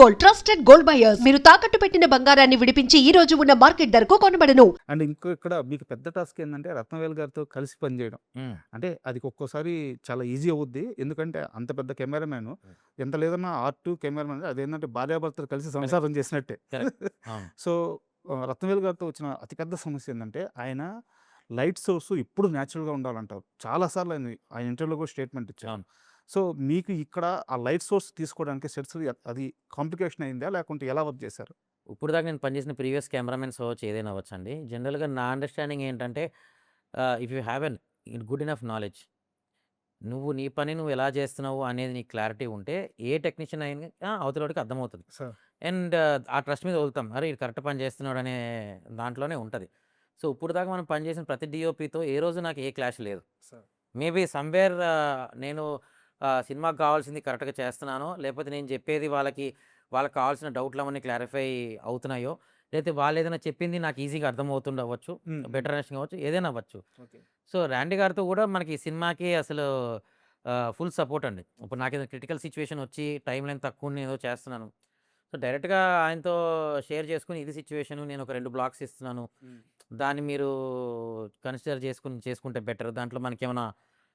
Gold trusted gold buyers మీరు తాకట్టు పెట్టిన బంగారాన్ని విడిపించి ఈ రోజు ఉన్న మార్కెట్ ధరకు కొనబడను. అండ్ ఇంకో ఇక్కడ మీకు పెద్ద టాస్క్ ఏంటంటే రత్నవేల్ గారితో కలిసి పనిచేయడం. అంటే అది ఒక్కోసారి చాలా ఈజీ అవుద్ది. ఎందుకంటే అంత పెద్ద కెమెరామ్యాన్ ఎంత లేదన్నా ఆర్ట్ కెమెరామ్యాన్ అదేంటంటే భార్యాభర్తలు కలిసి సంసారం చేసినట్టే. అవును. సో రత్నవేల్ గారితో వచ్చిన అతిపెద్ద సమస్య ఏంటంటే ఆయన లైట్ సోర్స్ ఇప్పుడు న్యాచురల్గా ఉండాలంటారు. చాలాసార్లు ఆయన ఇంటర్వ్యూలో కూడా స్టేట్మెంట్ ఇచ్చారు. అవును. సో మీకు ఇక్కడ ఆ లైట్ సోర్స్ తీసుకోవడానికి సెట్స్ అది కాంప్లికేషన్ అయిందా లేకుంటే ఎలా వర్క్ చేశారు? ఇప్పుడు దాకా నేను పనిచేసిన ప్రీవియస్ కెమెరామెన్స్ అవ్వచ్చు, ఏదైనా అవ్వచ్చండి. జనరల్‌గా నా అండర్‌స్టాండింగ్ ఏంటంటే if you have an good enough knowledge, నువ్వు నీ పని నువ్వు ఎలా చేస్తున్నావు అనేది నీకు క్లారిటీ ఉంటే ఏ టెక్నీషియన్ అయినా అవతలోడికి అర్థమవుతది. సార్ అండ్ ఆ ట్రస్ట్ మీద వదులుతాం. అరే! ఈడు కరెక్ట్ పని చేస్తున్నాడు అనే దాంట్లోనే ఉంటది. సో, ఇప్పుడు దాకా మనం పనిచేసిన ప్రతి డీఓపీతో ఏ రోజు నాకు ఏ క్లాష్ లేదు. సార్ మేబీ సమ్‌వేర్ నేను సినిమాకి కావాల్సింది కరెక్ట్‌గా చేస్తున్నానో, లేకపోతే నేను చెప్పేది వాళ్ళకి కావాల్సిన డౌట్‌లవన్నీ క్లారిఫై అవుతున్నాయో, లేతే వాళ్ళేదైనా చెప్పింది నాకు ఈజీగా అర్థమవుతుండవచ్చు, బెటర్ అండర్‌స్టాండింగ్ అవ్వచ్చు, ఏదైనా అవ్వచ్చు. ఓకే. సో, 'ర్యాండీ' గారితో కూడా మనకి ఈ సినిమాకి అసలు ఫుల్ సపోర్ట్ అండి. ఇప్పుడు నాకేదైనా క్రిటికల్ సిట్యుయేషన్ వచ్చి టైమ్ లైన్ తక్కువుండి ఏదో చేస్తున్నాను. సో, డైరెక్ట్‌గా ఆయనతో షేర్ చేసుకొని ఇది సిట్యుయేషను, నేను ఒక 2 బ్లాక్స్ ఇస్తున్నాను. దాన్ని మీరు కన్సిడర్ చేసుకుంటే బెటర్. దాంట్లో మనకేమైనా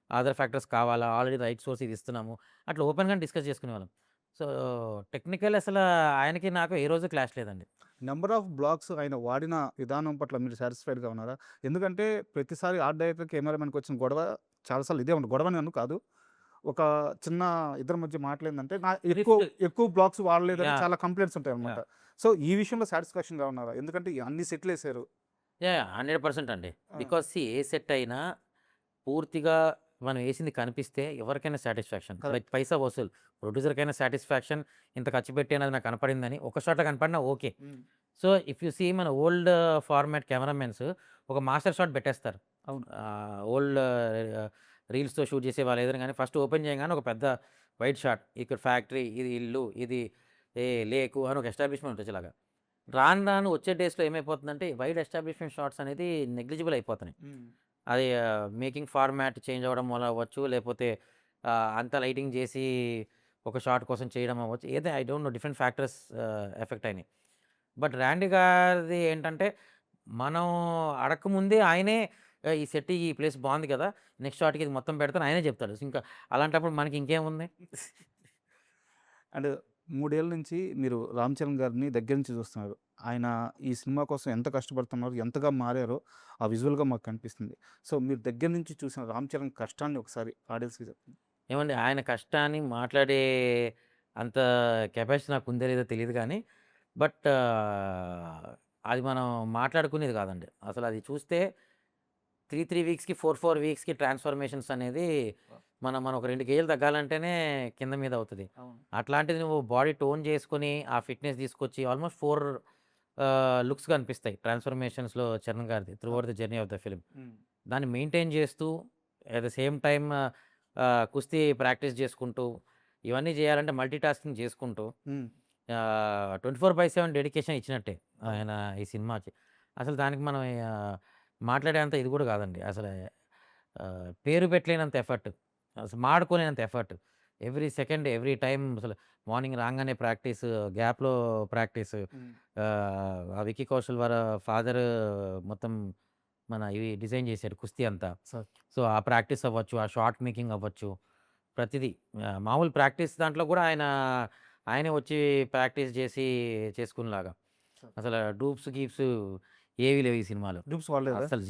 అదర్ ఫ్యాక్టర్స్ కావాలా? ఆల్రెడీ రైట్ సోర్స్ ఇది ఇస్తున్నాము. అట్లా ఓపెన్‌గానే డిస్కస్ చేసుకునేవాళ్ళం. సో, టెక్నికల్ అసల ఆయనకి నాకు ఏ రోజు క్లాష్ లేదండి. నంబర్ ఆఫ్ బ్లాక్స్ ఆయన వాడిన విధానం పట్ల మీరు సాటిస్ఫైడ్‌గా ఉన్నారా? ఎందుకంటే ప్రతిసారి ఆర్ట్ డైరెక్టర్, కెమెరామెన్‌కి వచ్చిన గొడవ చాలాసార్లు ఇదే ఉంది. గొడవని అని కాదు. ఒక చిన్న ఇద్దరి మధ్య మాటలేందంటే ఎక్కువ రిఫ్ట్. ఎక్కువ బ్లాక్స్ వాడలేదని యాహ్! చాలా కంప్లెయింట్స్ ఉంటాయన్నమాట. యాహ్! సో ఈ విషయంలో సాటిస్ఫాక్షన్‌గా ఉన్నారా? ఎందుకంటే అన్ని సెట్‌లేసారు. యాహ్! 100% అండి. ఆ! బికాజ్ ఏ సెట్ అయినా పూర్తిగా మనం ఏసింది కనిపిస్తే ఎవరికైనా సాటిస్ఫాక్షన్. Like correct. పైసా వసూల్. ప్రొడ్యూసర్‌కైనా సాటిస్ఫాక్షన్. ఇంత ఖర్చు పెట్టానది నాకు కనపడిందని. ఒక షాట్‌లో కనపడినా okay. So, if you see మన ఓల్డ్ ఫార్మాట్ కెమెరామెన్స్ ఒక మాస్టర్ షాట్ పెట్టేస్తారు. అవును. ఓల్డ్ రీల్స్‌తో షూట్ చేసేవాళ్ళు ఏదైనా గానీ ఫస్ట్ ఓపెన్ చేయంగానే ఒక పెద్ద వైడ్ షాట్. ఇక్కడ ఫ్యాక్టరీ, ఇది ఇల్లు, ఇది లేకు అని ఒక ఎస్టాబ్లిష్‌మెంట్ ఉంటదిలాగా. రాను రాను వచ్చే డేస్‌లో ఏమైపోతుందంటే వైడ్ ఎస్టాబ్లిష్‌మెంట్ షాట్స్ అనేది నెగ్లిజిబుల్ అయిపోతున్నాయి. అది మేకింగ్ ఫార్మాట్ చేంజ్ అవ్వడం వల్ల అవ్వచ్చు, లేపోతే అంతా లైటింగ్ చేసి ఒక షాట్ కోసం చేయడం అవ్వచ్చు. ఏదో I don't know different factors effect అయినాయి. బట్ 'ర్యాండీ' గారిది ఏంటంటే మనం అడక్కముందే ఆయనే ఈ సెట్ ఈ ప్లేస్ బాగుంది కదా! నెక్స్ట్ షాట్‌కి ఇది మొత్తం పెడతాను ఆయనే చెప్తాడు. ఇంకా అలాంటప్పుడు మనకి ఇంకేముంది? అండ్ 3 ఏళ్ల నుంచి మీరు 'రామ్ చరణ్' గారిని దగ్గర నుంచి చూస్తున్నారు. ఆయన ఈ సినిమా కోసం ఎంత కష్టపడుతున్నారు, ఎంతగా మారారో ఆ విజువల్‌గా మాకు కనిపిస్తుంది. సో మీరు దగ్గర నుంచి చూసిన 'రామ్ చరణ్' కష్టాన్ని ఒకసారి ఆడియన్స్‌కి చెప్పండి. ఏమండి ఆయన కష్టాన్ని మాట్లాడే అంత కెపాసిటీ నాకుందో లేదో తెలీదు గానీ, బట్ అది మనం మాట్లాడుకునేది కాదండి. అసలది చూస్తే 3 వీక్స్‌కి, 4 వీక్స్‌కి ట్రాన్స్‌ఫర్మేషన్స్ అనేది మనం ఒక 2 కేజీలు తగ్గాలంటేనే కింద మీద అవుతది. అవును. అట్లాంటిది నువ్వు బాడీ టోన్ చేసుకొని, ఆ ఫిట్‌నెస్ తీసుకొచ్చి ఆల్మోస్ట్ 4 లుక్స్ కనిపిస్తాయి ట్రాన్స్‌ఫర్మేషన్స్‌లో చరణ్ గారిది through out the journey of the film. దాన్ని మెయింటైన్ చేస్తూ అట్ ద సేమ్ టైమ్ కుస్తీ ప్రాక్టీస్ చేసుకుంటూ, ఇవన్నీ చేయాలంటే మల్టీ టాస్కింగ్ చేసుకుంటూ 24/7 డెడికేషన్ ఇచ్చినట్టే ఆయన ఈ సినిమాకి. అసలు దానికి మనం మాట్లాడేంత ఇది కూడా కాదండి. అసలు పేరు పెట్టలేనంత ఎఫర్ట్. అసలు మాడుకోలేనంత effort. Every second, every time అసలు మార్నింగ్ రాంగానే ప్రాక్టీసు, గ్యాప్‌లో ప్రాక్టీసు. ఆ 'విక్కీ కౌశల్' వాళ్ళ ఫాదర్ మొత్తం మన ఇవి డిజైన్ చేశారు కుస్తీ అంతా. సార్ సో, ఆ ప్రాక్టీస్ అవ్వచ్చు, ఆ షాట్ మేకింగ్ అవ్వచ్చు, ప్రతిదీ. మామూలు ప్రాక్టీస్ దాంట్లో కూడా ఆయనే వచ్చి ప్రాక్టీస్ చేసి చేసుకునేలాగా. సార్ అసలు డూప్స్, గీప్స్ ఏవి లేవు ఈ సినిమాలో. డూప్స్ వాడలేదా? అస్సలు